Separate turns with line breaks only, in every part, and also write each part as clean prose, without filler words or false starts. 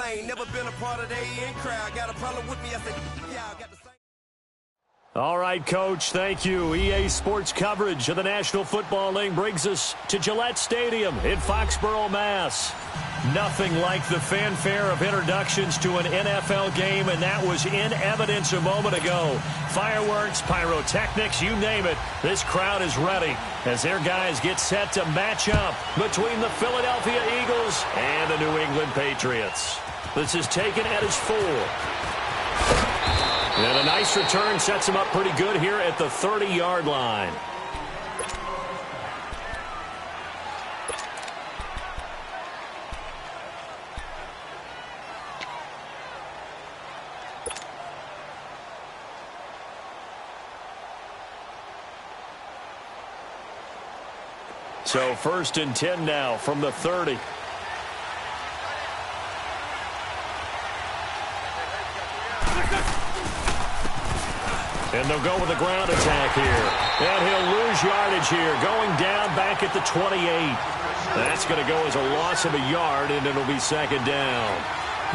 I ain't never been a part of the in crowd. Got a problem with me? I said, yeah, I got the same.
All right, Coach, thank you. EA Sports coverage of the National Football League brings us to Gillette Stadium in Foxborough, Mass. Nothing like the fanfare of introductions to an NFL game, and that was in evidence a moment ago. Fireworks, pyrotechnics, you name it. This crowd is ready as their guys get set to match up between the Philadelphia Eagles and the New England Patriots. This is taken at his 4. And a nice return sets him up pretty good here at the 30-yard line. So 1st and 10 now from the 30. And they'll go with a ground attack here. And he'll lose yardage here, going down back at the 28. That's going to go as a loss of a yard, and it'll be 2nd down.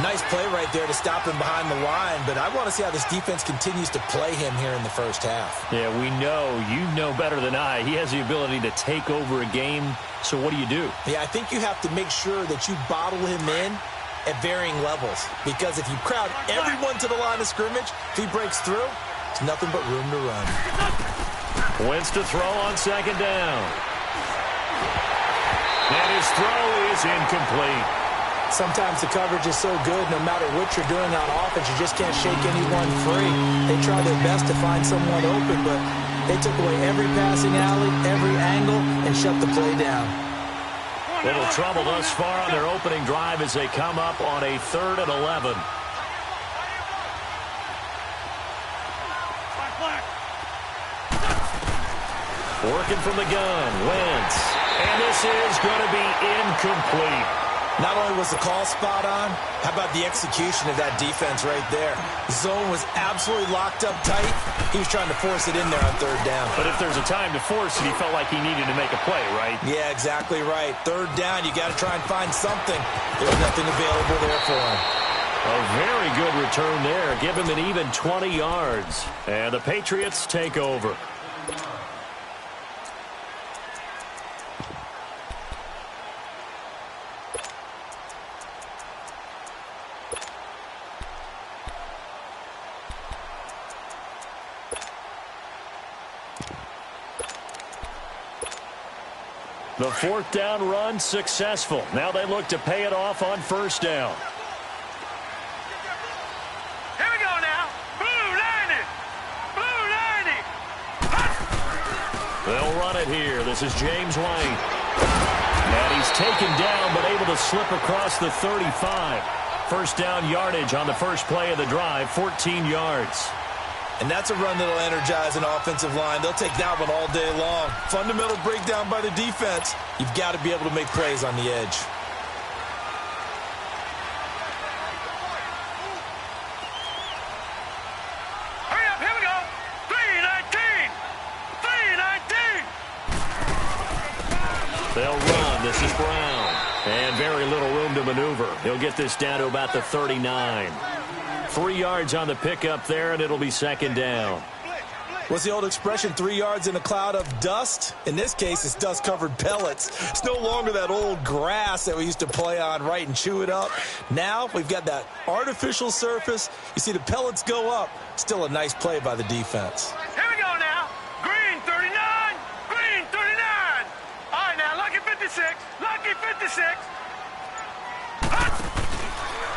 Nice play right there to stop him behind the line, but I want to see how this defense continues to play him here in the first half.
Yeah, we know. You know better than I. He has the ability to take over a game, so what do you do?
Yeah, I think you have to make sure that you bottle him in at varying levels, because if you crowd everyone to the line of scrimmage, if he breaks through, it's nothing but room to run.
Wentz to throw on 2nd down. And his throw is incomplete.
Sometimes the coverage is so good, no matter what you're doing on offense, you just can't shake anyone free. They try their best to find someone open, but they took away every passing alley, every angle, and shut the play down.
Little trouble thus far on their opening drive as they come up on a 3rd and 11. Working from the gun, Wentz. And this is going to be incomplete.
Not only was the call spot on, how about the execution of that defense right there? The zone was absolutely locked up tight. He was trying to force it in there on 3rd down.
But if there's a time to force it, he felt like he needed to make a play, right?
Yeah, exactly right. 3rd down, you got to try and find something. There's nothing available there for him.
A very good return there. Give him an even 20 yards. And the Patriots take over. The 4th down run successful. Now they look to pay it off on 1st down.
Here we go now. Blue 90. Blue 90.
They'll run it here. This is James White. And he's taken down but able to slip across the 35. 1st down yardage on the first play of the drive, 14 yards.
And that's a run that'll energize an offensive line. They'll take that one all day long. Fundamental breakdown by the defense. You've got to be able to make plays on the edge.
Hurry up, here we go. 319. 319.
They'll run. This is Brown. And very little room to maneuver. He'll get this down to about the 39. 3 yards on the pickup there, and it'll be 2nd down.
What's the old expression, 3 yards in a cloud of dust? In this case, it's dust-covered pellets. It's no longer that old grass that we used to play on, right, and chew it up. Now we've got that artificial surface. You see the pellets go up. Still a nice play by the defense.
Here we go now. Green 39. Green 39. All right, now, lucky 56. Lucky 56.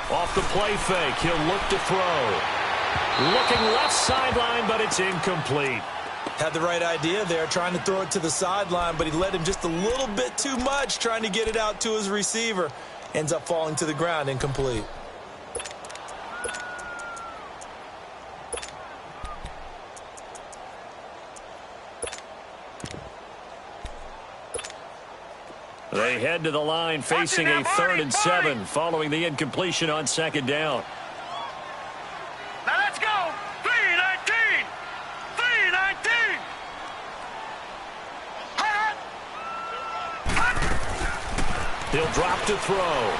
Off the play fake, he'll look to throw. Looking left sideline, but it's incomplete.
Had the right idea there, trying to throw it to the sideline, but he led him just a little bit too much, trying to get it out to his receiver. Ends up falling to the ground, incomplete.
They head to the line facing a 3rd and 7 following the incompletion on 2nd down.
Now let's go. 319. 319.
He'll drop to throw.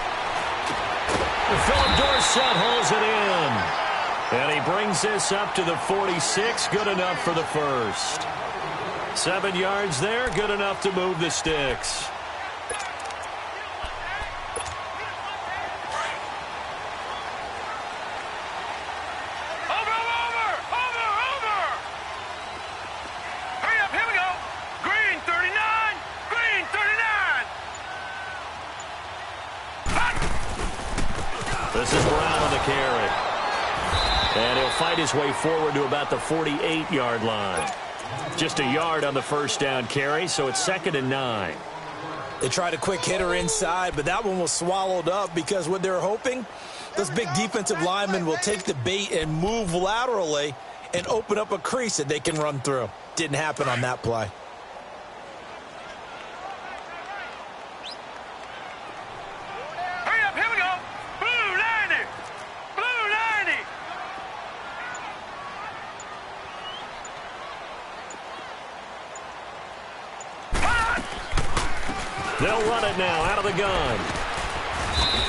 Philip Dorsett holds it in. And he brings this up to the 46. Good enough for the first. 7 yards there. Good enough to move the sticks. This is Brown on the carry. And he'll fight his way forward to about the 48-yard line. Just a yard on the first down carry, so it's 2nd and 9.
They tried a quick hitter inside, but that one was swallowed up because what they're hoping, those big defensive linemen will take the bait and move laterally and open up a crease that they can run through. Didn't happen on that play.
They'll run it now out of the gun.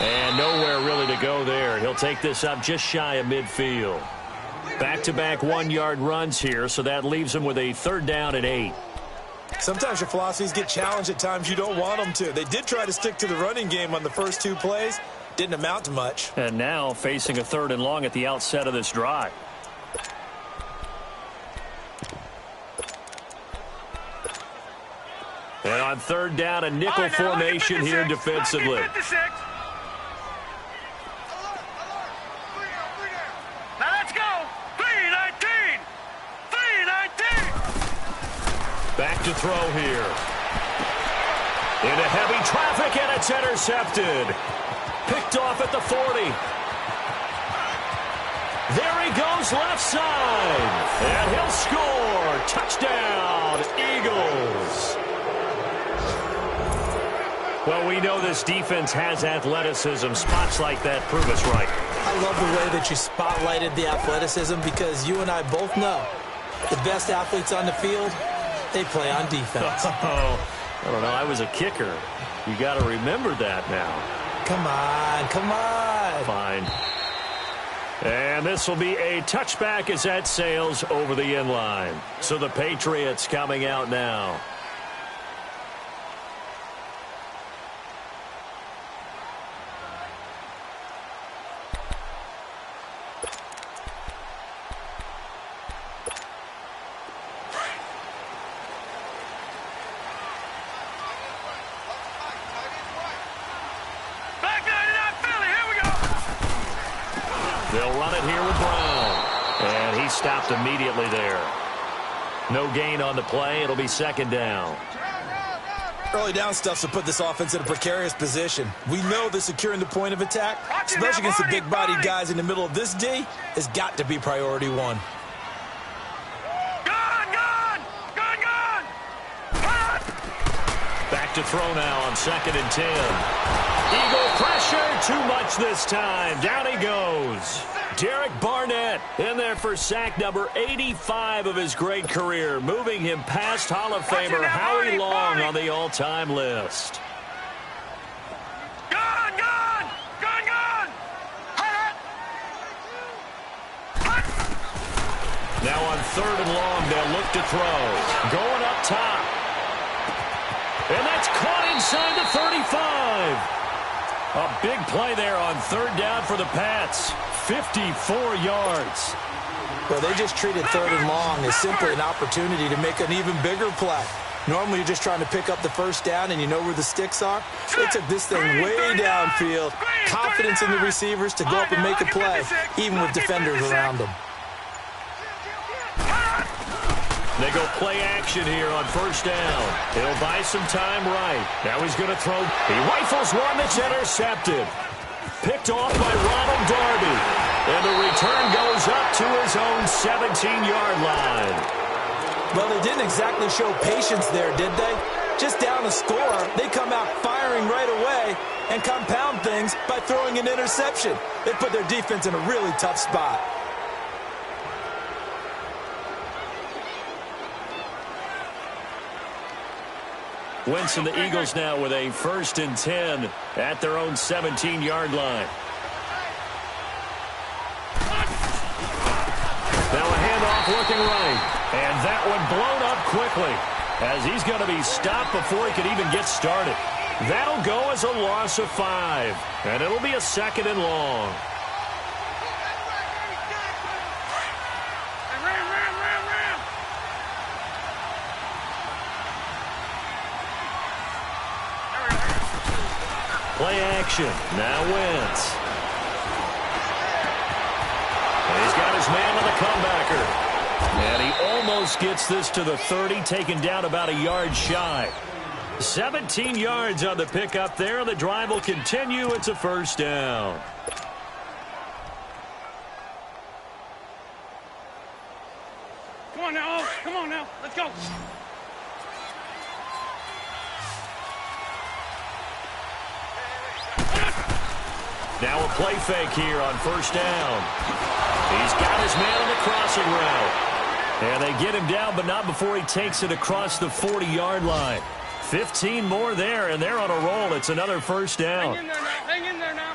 And nowhere really to go there. He'll take this up just shy of midfield. Back-to-back 1-yard runs here, so that leaves him with a 3rd down and 8.
Sometimes your philosophies get challenged at times you don't want them to. They did try to stick to the running game on the first 2 plays. Didn't amount to much.
And now facing a 3rd and long at the outset of this drive. And on 3rd down, a nickel formation here defensively.
Now let's go. 3-19. 3-19.
Back to throw here. Into heavy traffic, and it's intercepted. Picked off at the 40. There he goes left side. And he'll score. Touchdown, Eagles. Well, we know this defense has athleticism. Spots like that prove us right.
I love the way that you spotlighted the athleticism because you and I both know the best athletes on the field, they play on defense.
Oh, I don't know. I was a kicker. You got to remember that now.
Come on, come on.
Fine. And this will be a touchback as that sails over the end line. So the Patriots coming out now. They'll run it here with Brown. And he stopped immediately there. No gain on the play. It'll be 2nd down.
Early down stuff to put this offense in a precarious position. We know that securing the point of attack, especially against the big-bodied guys in the middle of this D, has got to be priority 1.
Back to throw now on 2nd and 10. Eagle pressure, too much this time. Down he goes. Derek Barnett in there for sack number 85 of his great career, moving him past Hall of Famer Howie Long on the all-time list. Now on 3rd and long, they'll look to throw. Going up top. And that's caught inside the 35. A big play there on 3rd down for the Pats. 54 yards.
Well, they just treated 3rd and long as simply an opportunity to make an even bigger play. Normally, you're just trying to pick up the 1st down and you know where the sticks are. They took this thing way downfield. Confidence in the receivers to go up and make a play, even with defenders around them.
They go play action here on 1st down. He'll buy some time right. Now he's going to throw. He rifles one that's intercepted. Picked off by Ronald Darby. And the return goes up to his own 17-yard line.
Well, they didn't exactly show patience there, did they? Just down a score, they come out firing right away and compound things by throwing an interception. They put their defense in a really tough spot.
Wentz and the Eagles now with a 1st and 10 at their own 17-yard line. looking right. And that one blown up quickly as he's going to be stopped before he could even get started. That'll go as a loss of 5. And it'll be a 2nd and long. Play action. Now Wentz. And he's got his man on the comebacker. And he almost gets this to the 30, taken down about a yard shy. 17 yards on the pickup there. The drive will continue. It's a 1st down.
Come on now, Oaks. Come on now. Let's go.
Now a play fake here on 1st down. He's got his man on the crossing route. And they get him down, but not before he takes it across the 40-yard line. 15 more there, and they're on a roll. It's another 1st down.
Hang in there now. Hang in there now.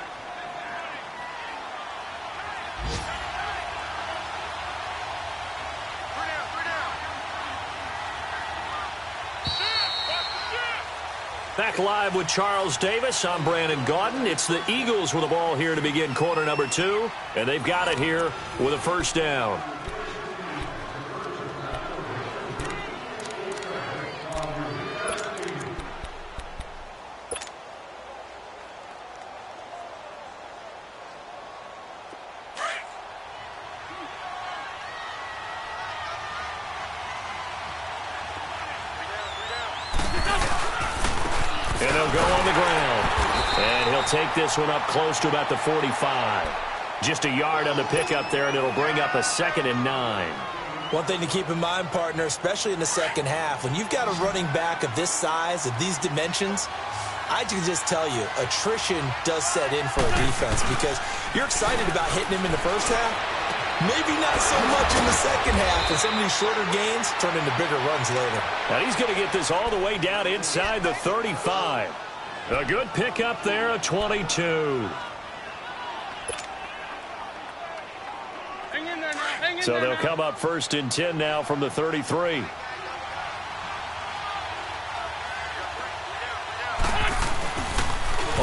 Back live with Charles Davis. I'm Brandon Gaudin. It's the Eagles with the ball here to begin quarter number 2. And they've got it here with a 1st down. And they'll go on the ground. And he'll take this one up close to about the 45. Just a yard on the pickup there, and it'll bring up a 2nd and 9.
One thing to keep in mind, partner, especially in the second half, when you've got a running back of this size, of these dimensions, I can just tell you, attrition does set in for a defense because you're excited about hitting him in the first half. Maybe not so much in the second half, and some of these shorter gains turn into bigger runs later.
And he's going to get this all the way down inside the 35. A good pickup there, a 22.
Hang in there now. Hang in
So
there
they'll
now.
come up 1st and 10 now from the 33.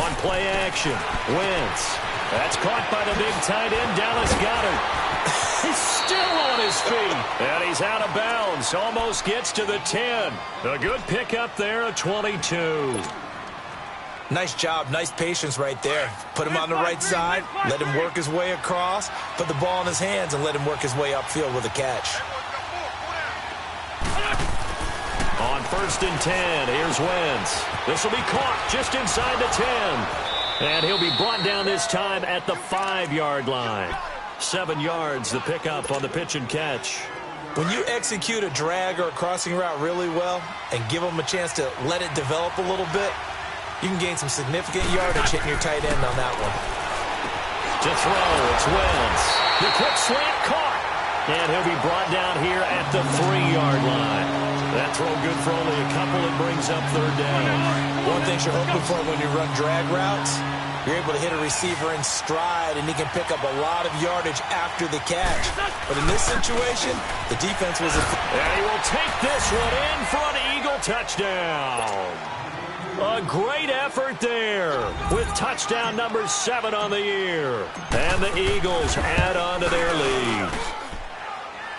On play action, Wentz. That's caught by the big tight end, Dallas Goedert. He's still on his feet. And he's out of bounds. Almost gets to the 10. A good pickup there, a 22.
Nice job, nice patience right there. Put him on the right side, let him work his way across, put the ball in his hands, and let him work his way upfield with a catch.
On 1st and 10, here's Wentz. This will be caught just inside the 10. And he'll be brought down this time at the 5-yard line. 7 yards, the pickup on the pitch and catch.
When you execute a drag or a crossing route really well and give them a chance to let it develop a little bit, you can gain some significant yardage hitting your tight end on that one.
To throw, it's Wentz. The quick slant caught. And he'll be brought down here at the 3-yard line. That throw good for only a couple. It brings up 3rd down.
One thing you're hoping for when you run drag routes, you're able to hit a receiver in stride, and he can pick up a lot of yardage after the catch. But in this situation, the defense was...
And he will take this one in for an Eagle touchdown. A great effort there with touchdown number 7 on the year. And the Eagles add on to their lead.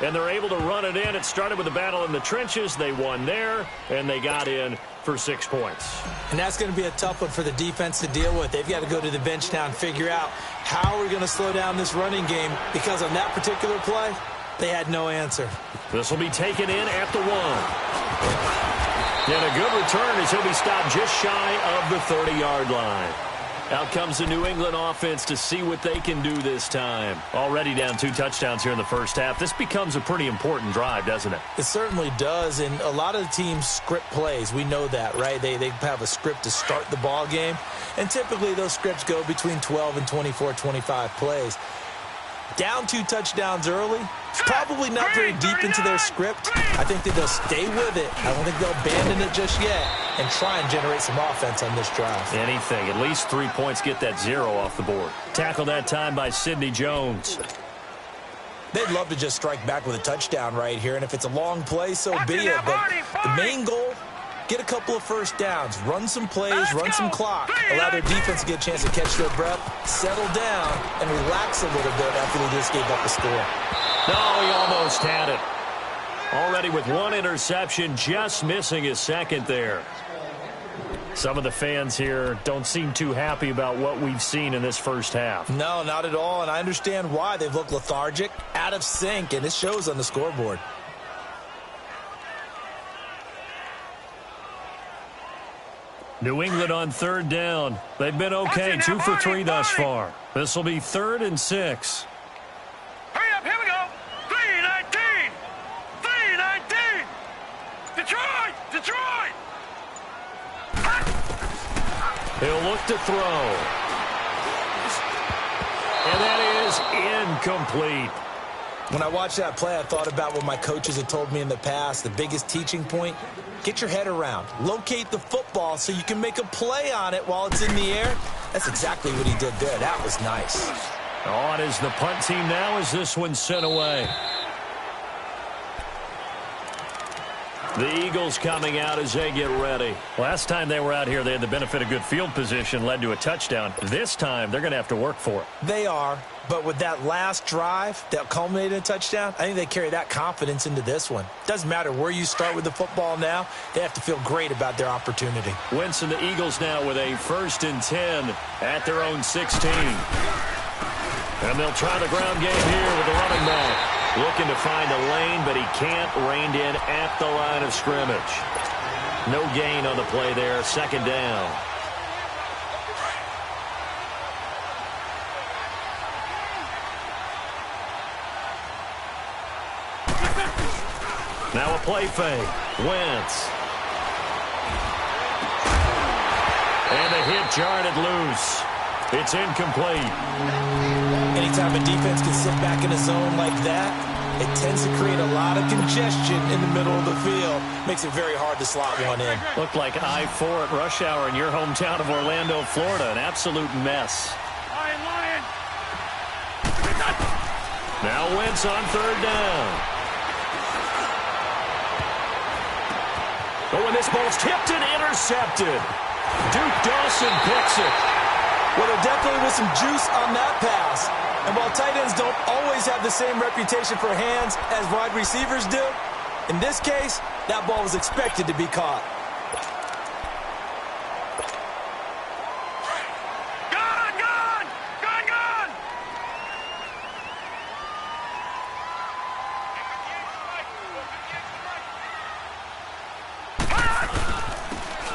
And they're able to run it in. It started with a battle in the trenches. They won there, and they got in for 6 points.
And that's going to be a tough one for the defense to deal with. They've got to go to the bench now and figure out how we're going to slow down this running game, because on that particular play, they had no answer.
This will be taken in at the 1. And a good return as he'll be stopped just shy of the 30-yard line. Out comes the New England offense to see what they can do this time. Already down 2 touchdowns here in the first half. This becomes a pretty important drive, doesn't it?
It certainly does, and a lot of the teams script plays. We know that, right? They have a script to start the ball game, and typically those scripts go between 12 and 24, 25 plays. Down 2 touchdowns early, it's probably not very deep into their script. I think that they'll stay with it. I don't think they'll abandon it just yet and try and generate some offense on this drive.
Anything. At least 3 points, get that 0 off the board. Tackled that time by Sidney Jones.
They'd love to just strike back with a touchdown right here, and if it's a long play, so be it. But the main goal, get a couple of first downs, run some plays, run some clock, allow their defense to get a chance to catch their breath, settle down, and relax a little bit after they just gave up a score.
No, he almost had it. Already with one interception, just missing his second there. Some of the fans here don't seem too happy about what we've seen in this first half.
No, not at all, and I understand why. They've looked lethargic, out of sync, and it shows on the scoreboard.
New England on third down. They've been okay, 2 for 3 thus far. This will be 3rd and 6.
Hurry up, here we go. 3-19. 3-19. Detroit! Detroit!
He'll look to throw. And that is incomplete.
When I watched that play, I thought about what my coaches had told me in the past. The biggest teaching point, get your head around. Locate the football so you can make a play on it while it's in the air. That's exactly what he did there. That was nice.
On is the punt team now as this one's sent away. The Eagles coming out as they get ready. Last time they were out here, they had the benefit of good field position, led to a touchdown. This time, they're going to have to work for it.
They are, but with that last drive that culminated in a touchdown, I think they carry that confidence into this one. Doesn't matter where you start with the football now, they have to feel great about their opportunity.
Wentz and the Eagles now with a 1st and 10 at their own 16. And they'll try the ground game here with the running back. Looking to find a lane, but he can't. Reined in at the line of scrimmage. No gain on the play there. 2nd down. Now a play fake. Wentz. And the hit jarred it loose. It's incomplete.
Anytime a defense can sit back in a zone like that, it tends to create a lot of congestion in the middle of the field. Makes it very hard to slot one in.
Looked like I-4 at rush hour in your hometown of Orlando, Florida. An absolute mess.
Lion.
Now Wentz on 3rd down. Oh, and this ball's tipped and intercepted. Duke Dawson picks it.
Well, there definitely was some juice on that pass. And while tight ends don't always have the same reputation for hands as wide receivers do, in this case, that ball was expected to be caught.
Gone!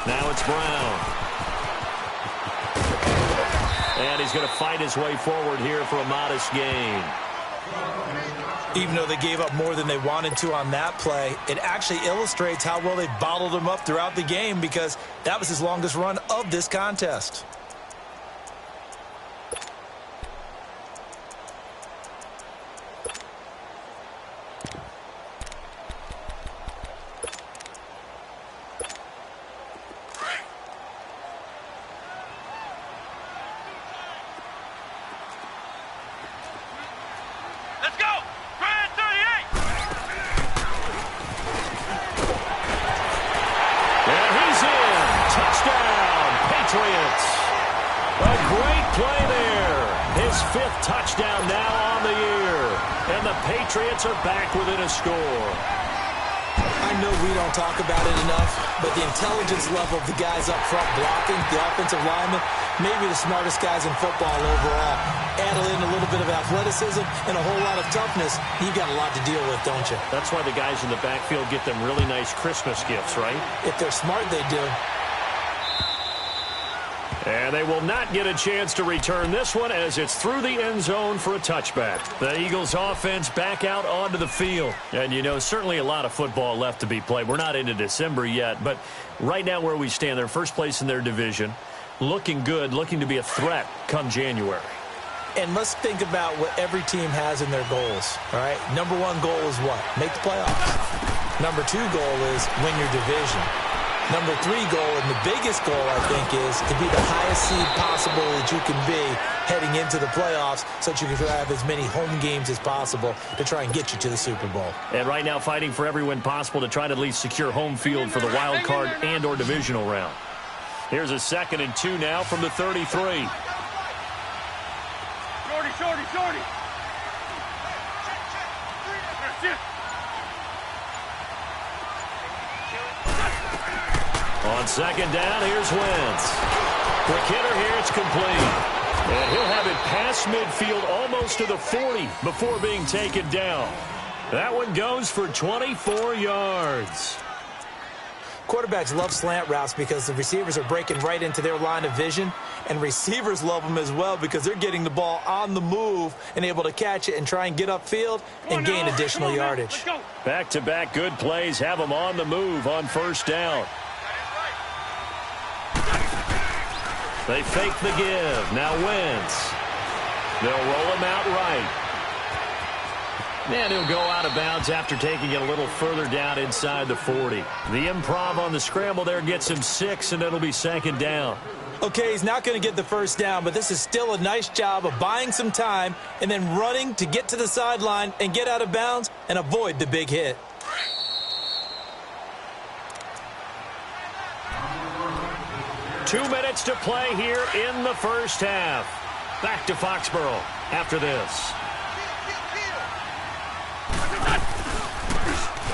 Now it's Brown. And he's going to fight his way forward here for a modest gain.
Even though they gave up more than they wanted to on that play, it actually illustrates how well they bottled him up throughout the game because that was his longest run of this contest.
Let's go! Grand 38!
And he's in. Touchdown, Patriots. A great play there. His 5th touchdown now on the year. And the Patriots are back within a score.
I know we don't talk about it enough, but the intelligence level of the guys up front blocking, the offensive linemen, maybe the smartest guys in football overall. Add in a little bit of athleticism and a whole lot of toughness, you got a lot to deal with, don't you?
That's why the guys in the backfield get them really nice Christmas gifts, right?
If they're smart, they do.
And they will not get a chance to return this one as it's through the end zone for a touchback. The Eagles offense back out onto the field. And, you know, certainly a lot of football left to be played. We're not into December yet, but right now where we stand, they're first place in their division. Looking good, looking to be a threat come January.
And let's think about what every team has in their goals, all right? Number 1 goal is what? Make the playoffs. Number 2 goal is win your division. Number 3 goal, and the biggest goal, I think, is to be the highest seed possible that you can be heading into the playoffs so that you can have as many home games as possible to try and get you to the Super Bowl.
And right now fighting for every win possible to try to at least secure home field for the wild card and or divisional round. Here's a 2nd and 2 now from the 33.
Shorty.
On 2nd down, here's Wentz. Quick hitter here, it's complete. And he'll have it past midfield almost to the 40 before being taken down. That one goes for 24 yards.
Quarterbacks love slant routes because the receivers are breaking right into their line of vision, and receivers love them as well because they're getting the ball on the move and able to catch it and try and get upfield and gain additional yardage.
Back-to-back good plays have them on the move on 1st down. They fake the give. Now Wentz. They'll roll him out right. And he'll go out of bounds after taking it a little further down inside the 40. The improv on the scramble there gets him 6, and it'll be 2nd down.
Okay, he's not going to get the 1st down, but this is still a nice job of buying some time and then running to get to the sideline and get out of bounds and avoid the big hit.
Two minutes to play here in the 1st half. Back to Foxborough after this.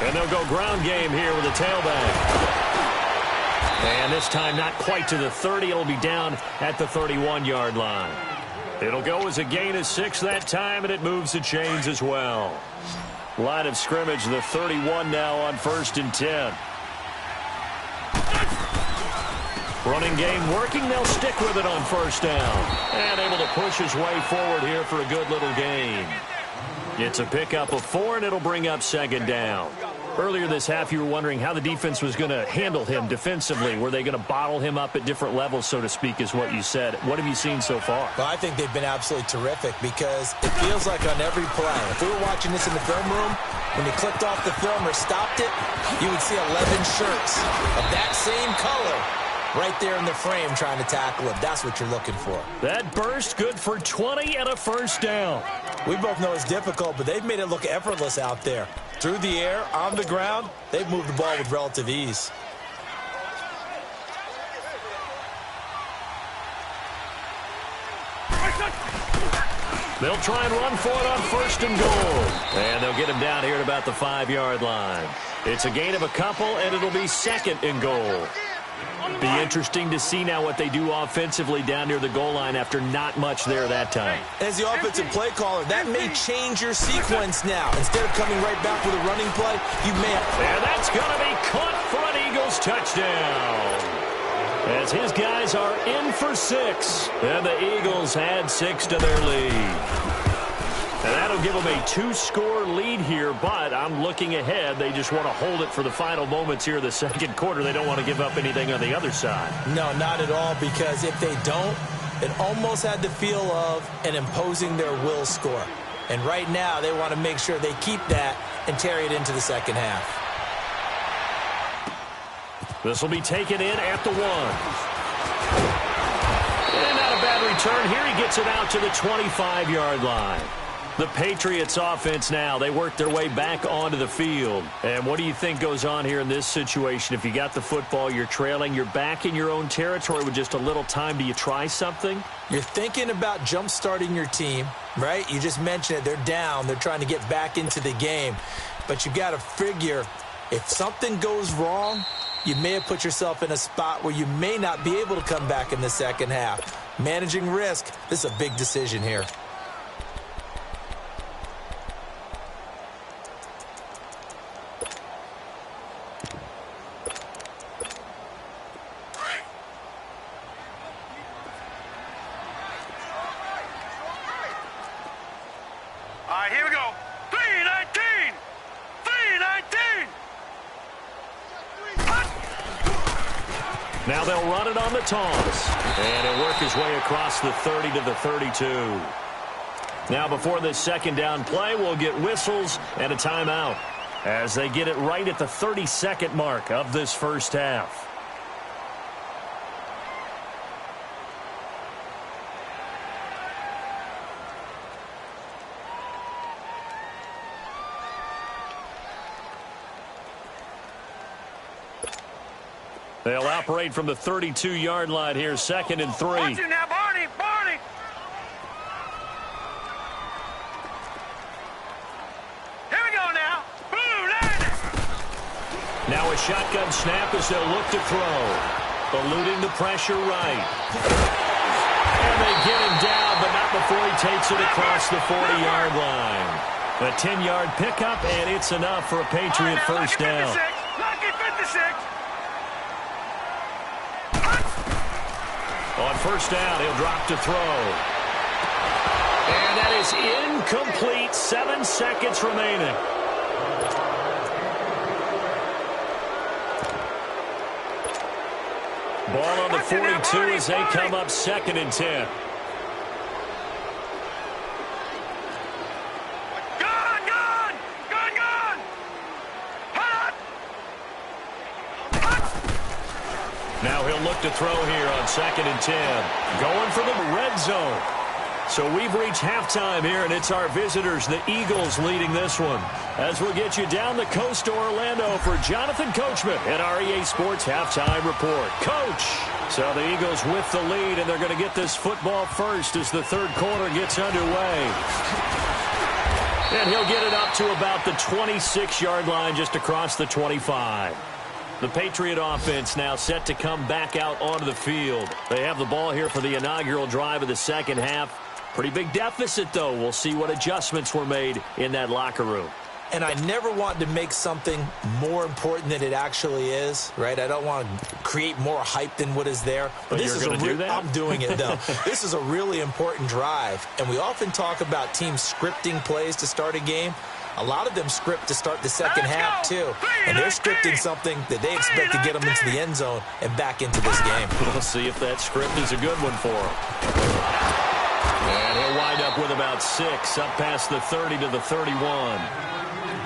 And they'll go ground game here with a tailback. And this time not quite to the 30. It'll be down at the 31-yard line. It'll go as a gain of 6 that time, and it moves the chains as well. Line of scrimmage, the 31 now on 1st and 10. Running game working. They'll stick with it on 1st down. And able to push his way forward here for a good little gain. It's a pickup of 4, and it'll bring up 2nd down. Earlier this half, you were wondering how the defense was going to handle him defensively. Were they going to bottle him up at different levels, so to speak, is what you said. What have you seen so far?
Well, I think they've been absolutely terrific because it feels like on every play, if we were watching this in the film room, when you clicked off the film or stopped it, you would see 11 shirts of that same color right there in the frame trying to tackle him. That's what you're looking for.
That burst good for 20 and a 1st down.
We both know it's difficult, but they've made it look effortless out there. Through the air, on the ground, they've moved the ball with relative ease.
They'll try and run for it on 1st and goal. And they'll get him down here at about the 5-yard line. It's a gain of a couple, and it'll be 2nd and goal. Be interesting to see now what they do offensively down near the goal line after not much there that time.
As the offensive play caller, that may change your sequence now. Instead of coming right back with a running play, you may have...
And that's going to be caught for an Eagles touchdown. As his guys are in for 6. And the Eagles add 6 to their lead. And that'll give them a 2-score lead here, but I'm looking ahead. They just want to hold it for the final moments here in the 2nd quarter. They don't want to give up anything on the other side.
No, not at all, because if they don't, it almost had the feel of an imposing their will score. And right now, they want to make sure they keep that and carry it into the 2nd half.
This will be taken in at the 1. And not a bad return. Here he gets it out to the 25-yard line. The Patriots offense now, they work their way back onto the field. And what do you think goes on here in this situation? If you got the football, you're trailing, you're back in your own territory with just a little time. Do you try something?
You're thinking about jump-starting your team, right? You just mentioned it. They're down. They're trying to get back into the game. But you got to figure if something goes wrong, you may have put yourself in a spot where you may not be able to come back in the 2nd half. Managing risk, this is a big decision here.
All right, here we go. 3-19. 3-19.
Now they'll run it on the toss. And he'll work his way across the 30 to the 32. Now before this 2nd down play, we'll get whistles and a timeout as they get it right at the 32nd mark of this 1st half. They'll operate from the 32-yard line here, 2nd and 3.
Watch it now, Barney, Barney. Here we go now. Boom, land it.
Now a shotgun snap as they'll look to throw. Eluding the pressure right. And they get him down, but not before he takes it across the 40-yard line. A 10-yard pickup, and it's enough for a Patriot first down.
Lucky 56.
On first down, he'll drop to throw. And that is incomplete. 7 seconds remaining. Ball on the 42 as they come up 2nd and 10. Now he'll look to throw here on 2nd and 10. Going for the red zone. So we've reached halftime here, and it's our visitors, the Eagles, leading this one. As we'll get you down the coast to Orlando for Jonathan Coachman at our EA Sports Halftime Report. Coach! So the Eagles with the lead, and they're going to get this football first as the third quarter gets underway. And he'll get it up to about the 26-yard line, just across the 25. The Patriot offense now set to come back out onto the field. They have the ball here for the inaugural drive of the second half. Pretty big deficit, though. We'll see what adjustments were made in that locker room.
And I never want to make something more important than it actually is, right? I don't want to create more hype than what is there.
But this is do that?
I'm doing it, though. This is a really important drive. And we often talk about teams scripting plays to start a game. A lot of them script to start the second half, too. And they're scripting something that they expect to get them into the end zone and back into this game.
We'll see if that script is a good one for him. And he'll wind up with about 6, up past the 30 to the 31.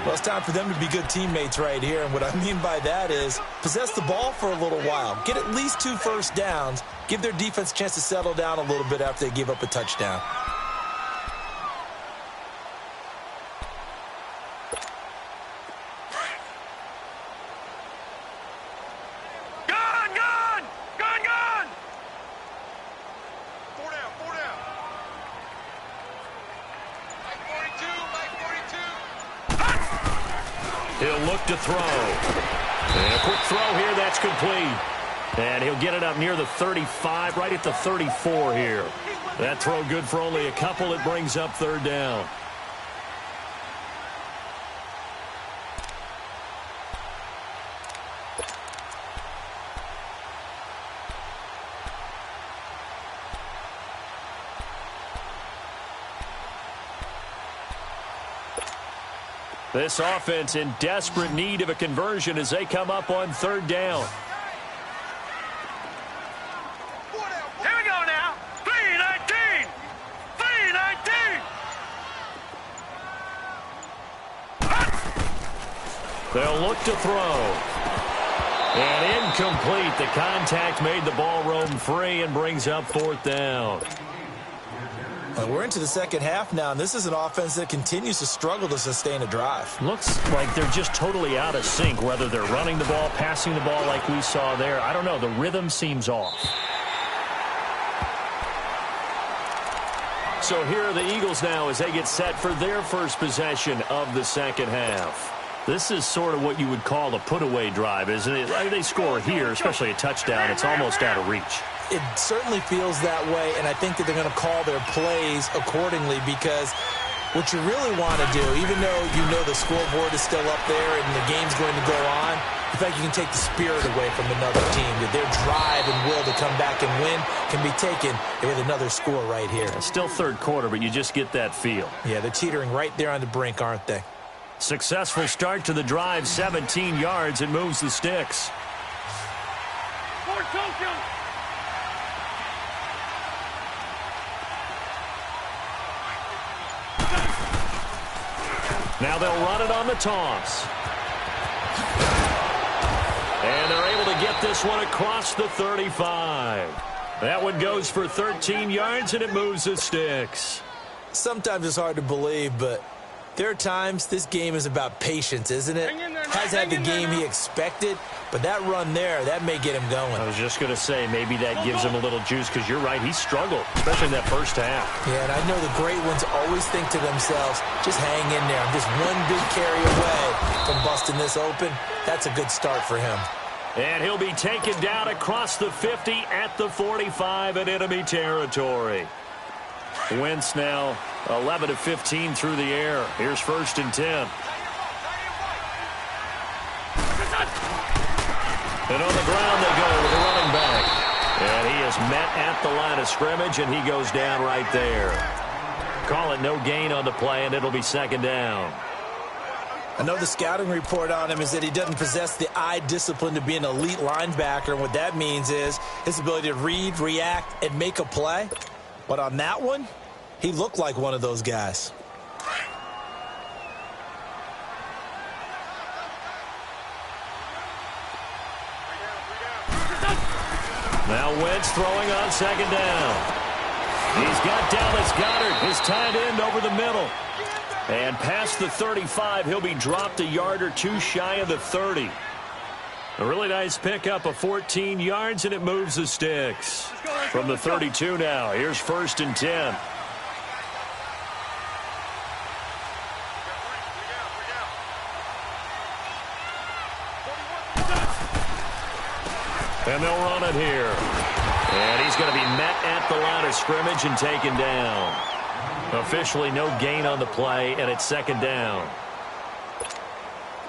Well, it's time for them to be good teammates right here. And what I mean by that is possess the ball for a little while. Get at least 2 first downs. Give their defense a chance to settle down a little bit after they give up a touchdown.
He'll look to throw. And a quick throw here, that's complete. And he'll get it up near the 35, right at the 34 here. That throw good for only a couple. It brings up third down. This offense in desperate need of a conversion as they come up on third down.
Here we go now. 3-19. 3-19.
They'll look to throw. And incomplete. The contact made the ball roam free and brings up fourth down.
We're into the second half now, and this is an offense that continues to struggle to sustain a drive.
Looks like they're just totally out of sync, whether they're running the ball, passing the ball like we saw there. I don't know. The rhythm seems off. So here are the Eagles now as they get set for their first possession of the second half. This is sort of what you would call a put-away drive, isn't it? They score here, especially a touchdown. It's almost out of reach.
It certainly feels that way, and I think that they're going to call their plays accordingly, because what you really want to do, even though you know the scoreboard is still up there and the game's going to go on, in fact, you can take the spirit away from another team, that their drive and will to come back and win can be taken with another score right here.
It's still third quarter, but you just get that feel.
Yeah, they're teetering right there on the brink, aren't they?
Successful start to the drive, 17 yards, and moves the sticks. Now they'll run it on the toss. And they're able to get this one across the 35. That one goes for 13 yards, and it moves the sticks.
Sometimes it's hard to believe, but there are times this game is about patience, isn't it? has had the game he expected, but that run there, that may get him going.
I was just going to say, maybe that gives him a little juice, because you're right, he struggled, especially in that first half.
Yeah, and I know the great ones always think to themselves, just hang in there. I'm just one big carry away from busting this open. That's a good start for him.
And he'll be taken down across the 50 at the 45 in enemy territory. Wentz now 11 of 15 through the air. Here's 1st and 10. And on the ground they go with the running back. And he is met at the line of scrimmage, and he goes down right there. Call it no gain on the play, and it'll be 2nd down.
I know the scouting report on him is that he doesn't possess the eye discipline to be an elite linebacker. And what that means is his ability to read, react, and make a play. But on that one, he looked like one of those guys.
Now Wentz throwing on 2nd down. He's got Dallas Goedert, his tight end, over the middle. And past the 35, he'll be dropped a yard or two shy of the 30. A really nice pickup of 14 yards, and it moves the sticks. From the 32 now, here's 1st and 10. And they'll run it here. And he's going to be met at the line of scrimmage and taken down. Officially no gain on the play, and it's 2nd down.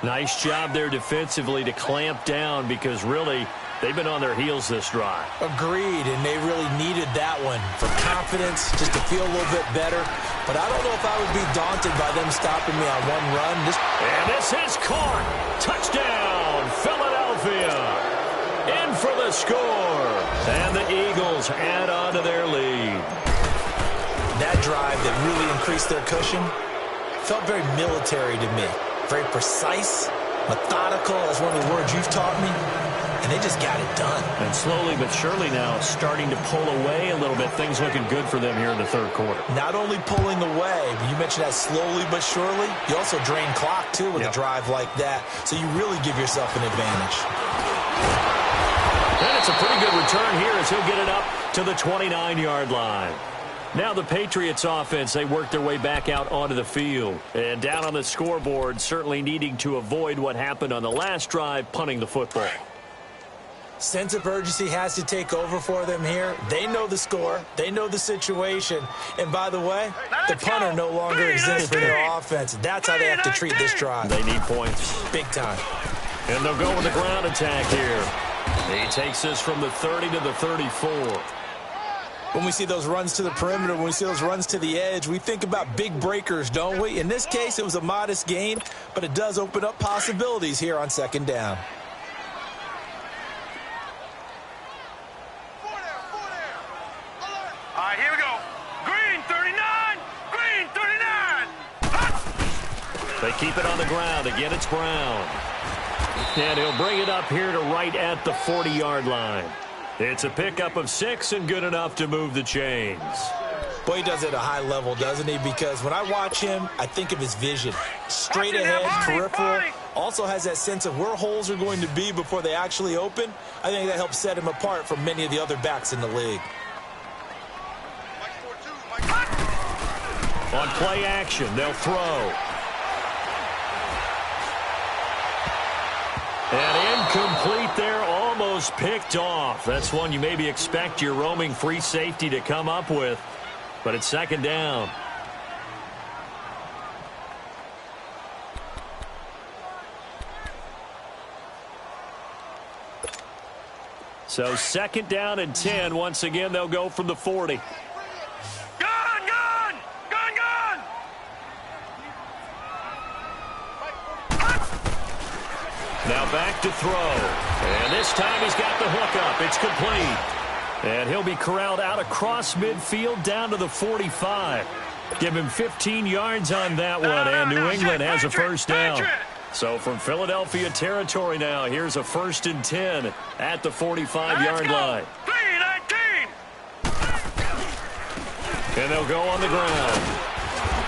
Nice job there defensively to clamp down, because really they've been on their heels this drive.
Agreed, and they really needed that one for confidence, just to feel a little bit better. But I don't know if I would be daunted by them stopping me on one run.
And this is caught. Touchdown, Philadelphia. In for the score. And the Eagles add on to their lead.
That drive that really increased their cushion felt very military to me. Very precise, methodical, that's one of the words you've taught me. And they just got it done.
And slowly but surely now starting to pull away a little bit. Things looking good for them here in the 3rd quarter.
Not only pulling away, but you mentioned that slowly but surely. You also drain clock, too, with a drive like that. So you really give yourself an advantage.
And it's a pretty good return here as he'll get it up to the 29-yard line. Now the Patriots offense, they work their way back out onto the field. And down on the scoreboard, certainly needing to avoid what happened on the last drive, punting the football.
Sense of urgency has to take over for them here. They know the score. They know the situation. And by the way, the punter no longer exists for their offense. That's how they have to treat this drive.
They need points.
Big time.
And they'll go with the ground attack here. He takes this from the 30 to the 34.
When we see those runs to the perimeter, when we see those runs to the edge, we think about big breakers, don't we? In this case, it was a modest gain, but it does open up possibilities here on 2nd down.
All right, here we go. Green 39, green 39. Hut!
They keep it on the ground. Again, it's Brown. And he'll bring it up here to right at the 40-yard line. It's a pickup of 6 and good enough to move the chains.
Boy, he does it at a high level, doesn't he? Because when I watch him, I think of his vision. Straight ahead, peripheral. Also has that sense of where holes are going to be before they actually open. I think that helps set him apart from many of the other backs in the league.
On play action, they'll throw. And incomplete there, almost picked off. That's one you maybe expect your roaming free safety to come up with. But it's 2nd down. So 2nd down and 10. Once again, they'll go from the 40. Now back to throw. And this time he's got the hook up. It's complete. And he'll be corralled out across midfield down to the 45. Give him 15 yards on that one. And New England has a 1st down. So from Philadelphia territory now, here's a 1st and 10 at the 45-yard line.
3-19.
And they'll go on the ground.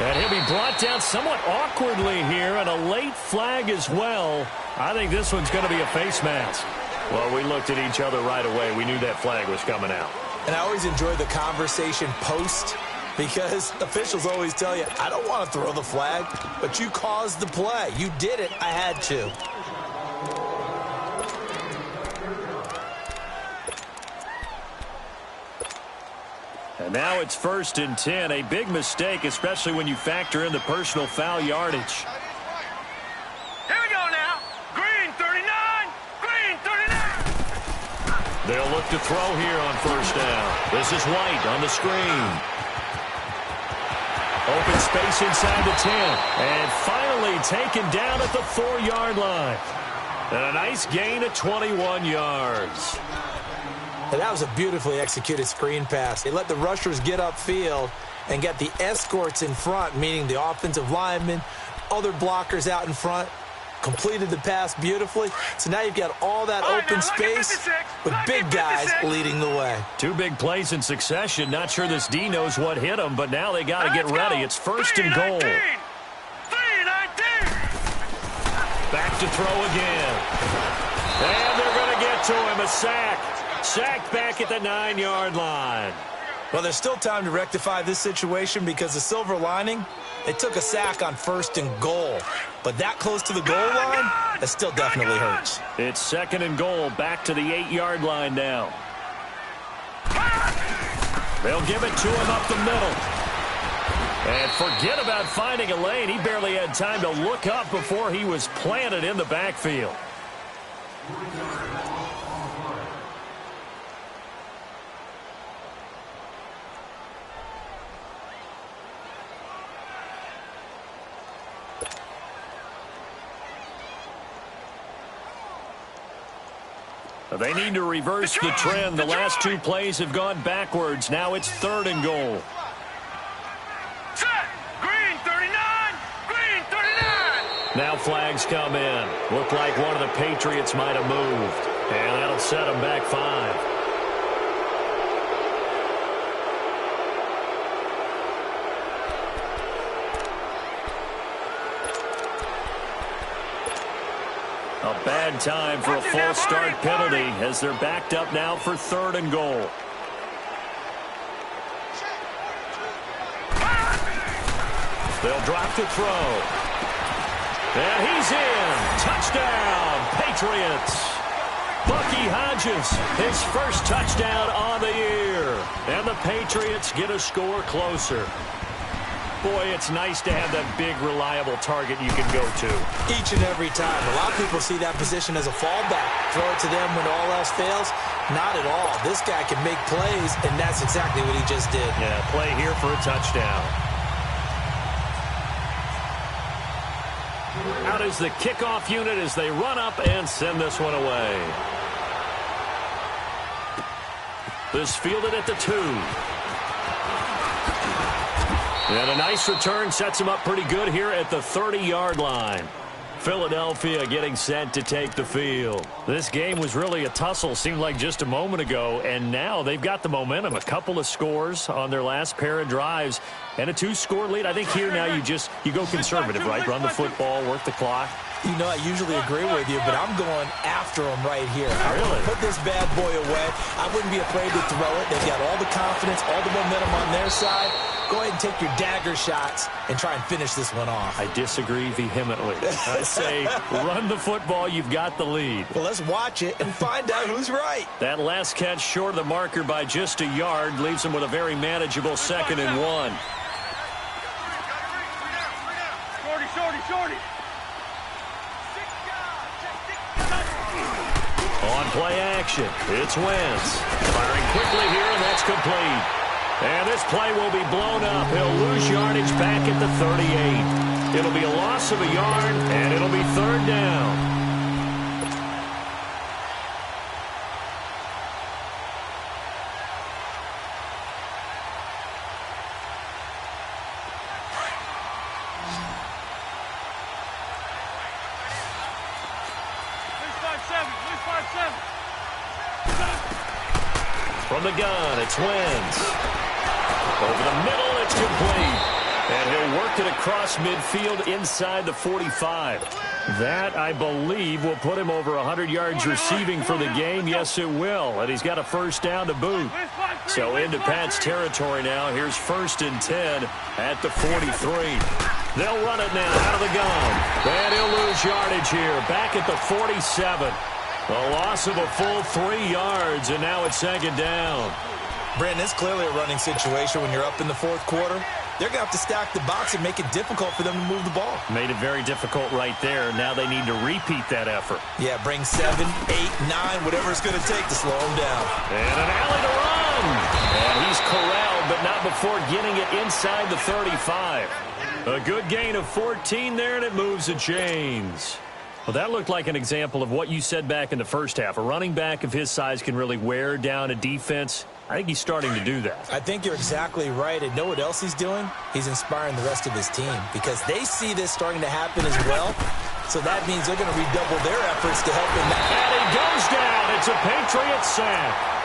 And he'll be brought down somewhat awkwardly here, and a late flag as well. I think this one's going to be a face mask. Well, we looked at each other right away. We knew that flag was coming out.
And I always enjoy the conversation post, because officials always tell you, I don't want to throw the flag, but you caused the play. You did it. I had to.
And now it's 1st and 10. A big mistake, especially when you factor in the personal foul yardage.
Here we go now. Green 39. Green 39.
They'll look to throw here on 1st down. This is White on the screen. Open space inside the 10. And finally taken down at the 4-yard line. And a nice gain of 21 yards.
And that was a beautifully executed screen pass. They let the rushers get upfield and get the escorts in front, meaning the offensive linemen, other blockers out in front, completed the pass beautifully. So now you've got all that open space with big guys leading the way.
2 big plays in succession. Not sure this D knows what hit them, but now they got to get ready. It's 1st and goal.
3-19.
Back to throw again. And they're going to get to him. A sack. Sacked back at the 9-yard line.
Well, there's still time to rectify this situation because the silver lining, they took a sack on 1st and goal. But that close to the goal line, that still definitely hurts.
It's 2nd and goal, back to the 8-yard line now. They'll give it to him up the middle. And forget about finding a lane. He barely had time to look up before he was planted in the backfield. They need to reverse the trend. The last 2 plays have gone backwards. Now it's 3rd and goal.
Set. Green 39. Green 39.
Now flags come in. Looked like one of the Patriots might have moved. And that'll set them back 5. A bad time for a false start penalty as they're backed up now for 3rd and goal. They'll drop to throw. And he's in. Touchdown, Patriots. Bucky Hodges, his first touchdown on the year. And the Patriots get a score closer. Boy, it's nice to have that big, reliable target you can go to.
Each and every time. A lot of people see that position as a fallback. Throw it to them when all else fails. Not at all. This guy can make plays, and that's exactly what he just did.
Yeah, play here for a touchdown. Out is the kickoff unit as they run up and send this one away. This fielded at the 2. And a nice return sets him up pretty good here at the 30-yard line. Philadelphia getting set to take the field. This game was really a tussle, seemed like just a moment ago, and now they've got the momentum. A couple of scores on their last pair of drives and a 2-score lead. I think here now you go conservative, right? Run the football, work the clock.
You know, I usually agree with you, but I'm going after him right here. I
Really?
want to put this bad boy away. I wouldn't be afraid to throw it. They've got all the confidence, all the momentum on their side. Go ahead and take your dagger shots and try and finish this one off.
I disagree vehemently. I say run the football. You've got the lead.
Well, let's watch it and find out who's right.
That last catch short of the marker by just a yard leaves them with a very manageable 2nd and 1.
Shorty.
On play action, it's Wentz. Firing quickly here, and that's complete. And this play will be blown up. He'll lose yardage back at the 38. It'll be a loss of a yard, and it'll be 3rd down. From the gun, it's Wentz. Over the middle, it's complete. And he'll work it across midfield inside the 45. That, I believe, will put him over 100 yards receiving for the game. Yes, it will. And he's got a first down to boot. So into Pat's territory now. Here's 1st and 10 at the 43. They'll run it now out of the gun. And he'll lose yardage here. Back at the 47. A loss of a full 3 yards, and now it's 2nd down.
Brandon, it's clearly a running situation when you're up in the 4th quarter. They're going to have to stack the box and make it difficult for them to move the ball.
Made it very difficult right there. Now they need to repeat that effort.
Yeah, bring 7, 8, 9, whatever it's going to take to slow them down.
And an alley to run. And he's corralled, but not before getting it inside the 35. A good gain of 14 there, and it moves the chains. Well, that looked like an example of what you said back in the first half. A running back of his size can really wear down a defense. I think he's starting to do that.
I think you're exactly right. And know what else he's doing? He's inspiring the rest of his team because they see this starting to happen as well. So that means they're going to redouble their efforts to help him.
And he goes down. It's a Patriot sack.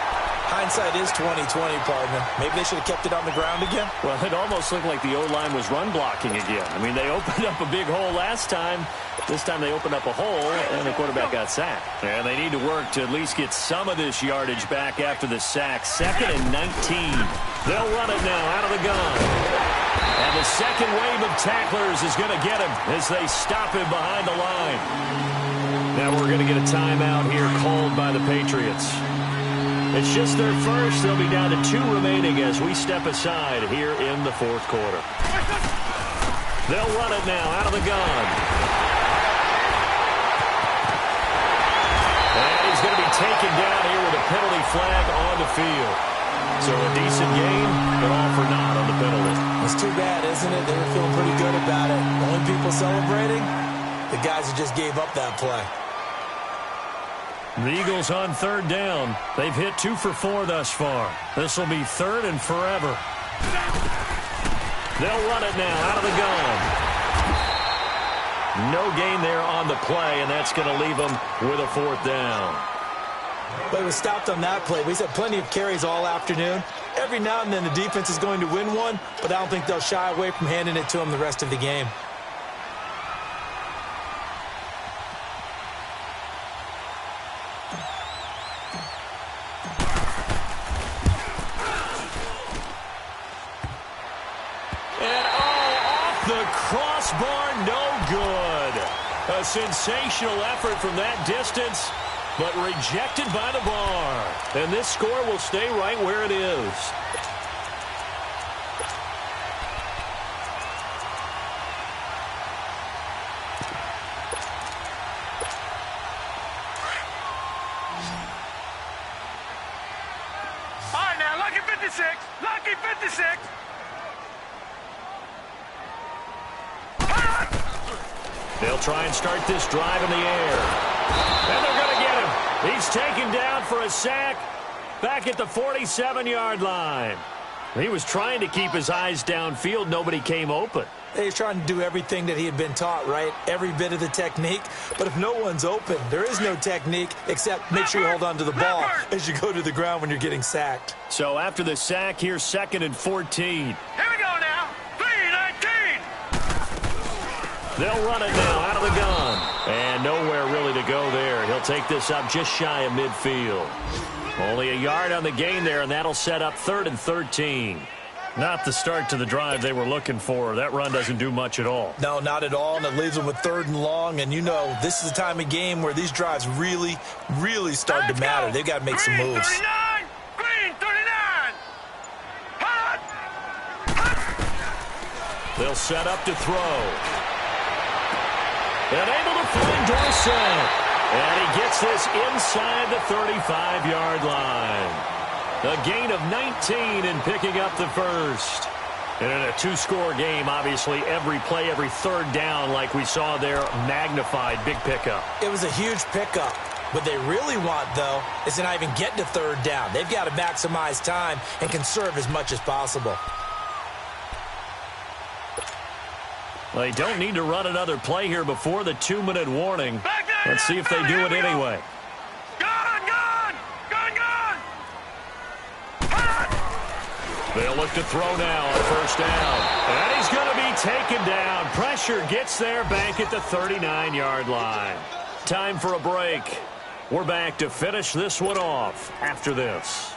Hindsight is 20/20, partner. Maybe they should have kept it on the ground again.
Well, it almost looked like the O-line was run blocking again. I mean, they opened up a big hole last time. This time they opened up a hole, and the quarterback got sacked. And they need to work to at least get some of this yardage back after the sack. 2nd and 19. They'll run it now out of the gun. And the second wave of tacklers is going to get him as they stop him behind the line. Now we're going to get a timeout here called by the Patriots. It's just their first. They'll be down to 2 remaining as we step aside here in the 4th quarter. They'll run it now out of the gun. And he's going to be taken down here with a penalty flag on the field. So a decent game, but all for naught on the penalty.
It's too bad, isn't it? They were feeling pretty good about it. The only people celebrating, the guys who just gave up that play.
The Eagles on 3rd down. They've hit 2 for 4 thus far. This will be 3rd and forever. They'll run it now out of the gun. No gain there on the play, and that's going to leave them with a 4th down.
But he was stopped on that play. He's had plenty of carries all afternoon. Every now and then the defense is going to win one, but I don't think they'll shy away from handing it to him the rest of the game.
Crossbar, no good. A sensational effort from that distance, but rejected by the bar. And this score will stay right where it is.
All right, now, lucky 56. Lucky 56.
They'll try and start this drive in the air. And they're going to get him. He's taken down for a sack back at the 47-yard line. He was trying to keep his eyes downfield. Nobody came open.
He's trying to do everything that he had been taught, right? Every bit of the technique. But if no one's open, there is no technique except make sure you hold on to the ball as you go to the ground when you're getting sacked.
So after the sack, here's 2nd and 14.
Here we go now. 3-19.
They'll run it now out of the gun. And nowhere really to go there. He'll take this up just shy of midfield. Only a yard on the gain there, and that'll set up 3rd and 13. Not the start to the drive they were looking for. That run doesn't do much at all.
No, not at all, and it leaves them with 3rd and long. And you know, this is the time of game where these drives really, really start to matter. They've got to make some moves.
39. Green 39. Hot. Hot.
They'll set up to throw. And able to find Dorsett. And he gets this inside the 35-yard line. A gain of 19 in picking up the first. And in a 2-score game, obviously, every play, every 3rd down, like we saw there, magnified. Big pickup.
It was a huge pickup. What they really want, though, is to not even get to 3rd down. They've got to maximize time and conserve as much as possible.
They don't need to run another play here before the 2-minute warning. Let's see if they do it anyway.
Gone.
They'll look to throw now on first down. And he's going to be taken down. Pressure gets there back at the 39-yard line. Time for a break. We're back to finish this one off after this.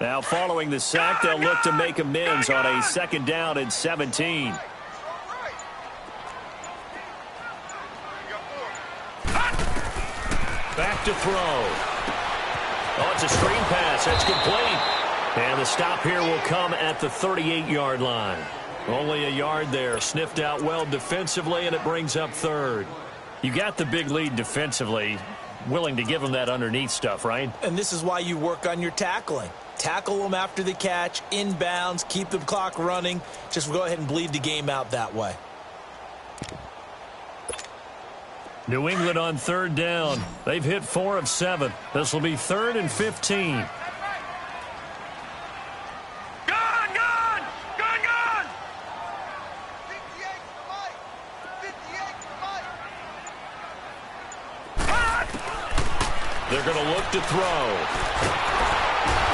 Now following the sack, they'll look to make amends on a 2nd down and 17. Back to throw. Oh, it's a screen pass. That's complete. And the stop here will come at the 38-yard line. Only a yard there. Sniffed out well defensively, and it brings up 3rd. You got the big lead defensively. Willing to give them that underneath stuff, right?
And this is why you work on your tackling. Tackle them after the catch, inbounds, keep the clock running. Just go ahead and bleed the game out that way.
New England on 3rd down. They've hit 4 of 7. This will be 3rd and 15. They're going to look to throw.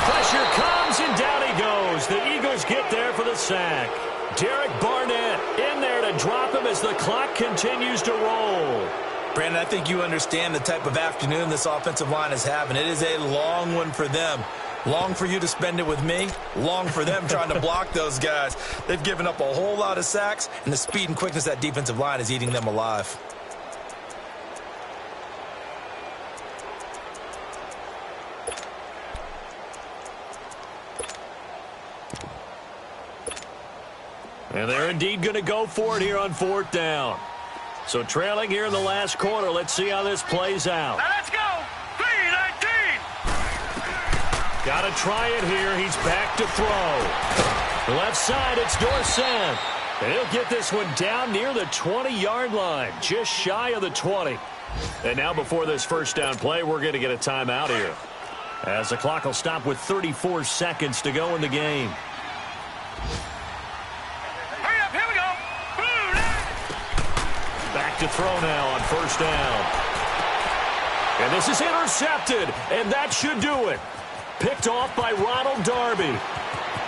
Pressure comes, and down he goes. The Eagles get there for the sack. Derek Barnett in there to drop him as the clock continues to roll.
Brandon, I think you understand the type of afternoon this offensive line is having. It is a long one for them. Long for you to spend it with me. Long for them trying to block those guys. They've given up a whole lot of sacks, and the speed and quickness of that defensive line is eating them alive.
And they're indeed going to go for it here on 4th down. So trailing here in the last quarter. Let's see how this plays out.
Now let's go. 3-19.
Got to try it here. He's back to throw. Left side, it's Dorsett. And he'll get this one down near the 20-yard line, just shy of the 20. And now before this first down play, we're going to get a timeout here, as the clock will stop with 34 seconds to go in the game. To throw now on first down. And this is intercepted, and that should do it. Picked off by Ronald Darby.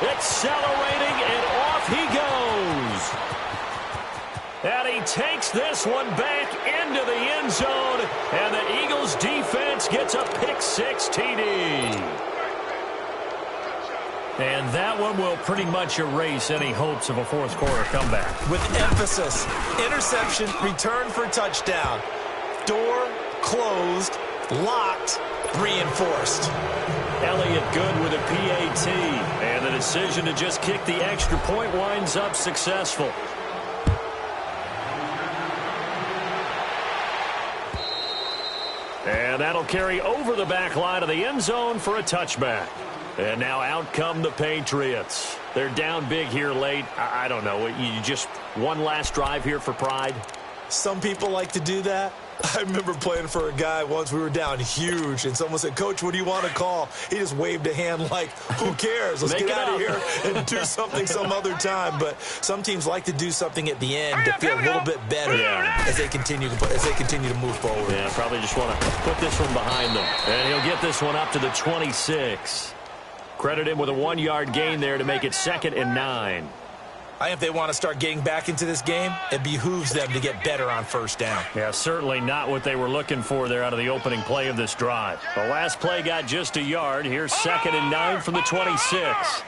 Accelerating, and off he goes. And he takes this one back into the end zone, and the Eagles defense gets a pick-6 TD. And that one will pretty much erase any hopes of a 4th quarter comeback.
With emphasis, interception, return for touchdown. Door closed, locked, reinforced.
Elliott good with a PAT. And the decision to just kick the extra point winds up successful. And that'll carry over the back line of the end zone for a touchback. And now out come the Patriots. They're down big here late. I don't know. You just one last drive here for pride?
Some people like to do that. I remember playing for a guy once. We were down huge, and someone said, "Coach, what do you want to call?" He just waved a hand like, who cares? Let's get out of here and do something some other time. But some teams like to do something at the end to feel a little bit better as they continue to move forward.
Yeah, probably just want to put this one behind them. And he'll get this one up to the 26. Credit him with a 1-yard gain there to make it 2nd and 9.
I think if they want to start getting back into this game, it behooves them to get better on first down.
Yeah, certainly not what they were looking for there out of the opening play of this drive. The last play got just a yard. Here's 2nd and 9 from the 26.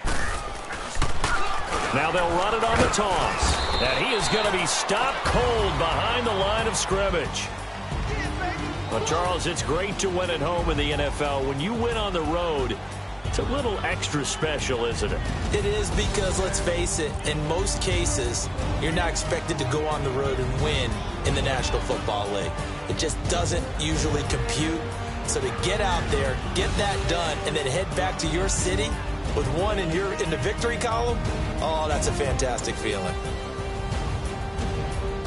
Now they'll run it on the toss. And he is going to be stopped cold behind the line of scrimmage. Well, Charles, it's great to win at home in the NFL. When you win on the road, it's a little extra special, isn't it?
It is, because, let's face it, in most cases, you're not expected to go on the road and win in the National Football League. It just doesn't usually compute. So to get out there, get that done, and then head back to your city with one in the victory column, oh, that's a fantastic feeling.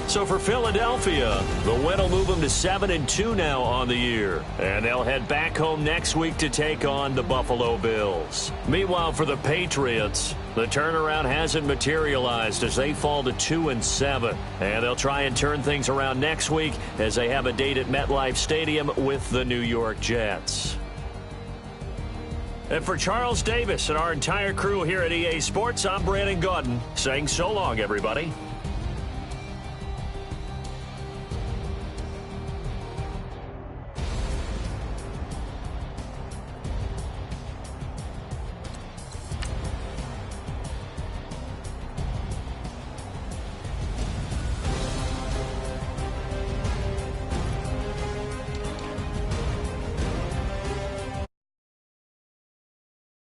So for Philadelphia, the win will move them to 7-2 now on the year. And they'll head back home next week to take on the Buffalo Bills. Meanwhile, for the Patriots, the turnaround hasn't materialized as they fall to 2-7. And they'll try and turn things around next week as they have a date at MetLife Stadium with the New York Jets. And for Charles Davis and our entire crew here at EA Sports, I'm Brandon Gaudin saying so long, everybody.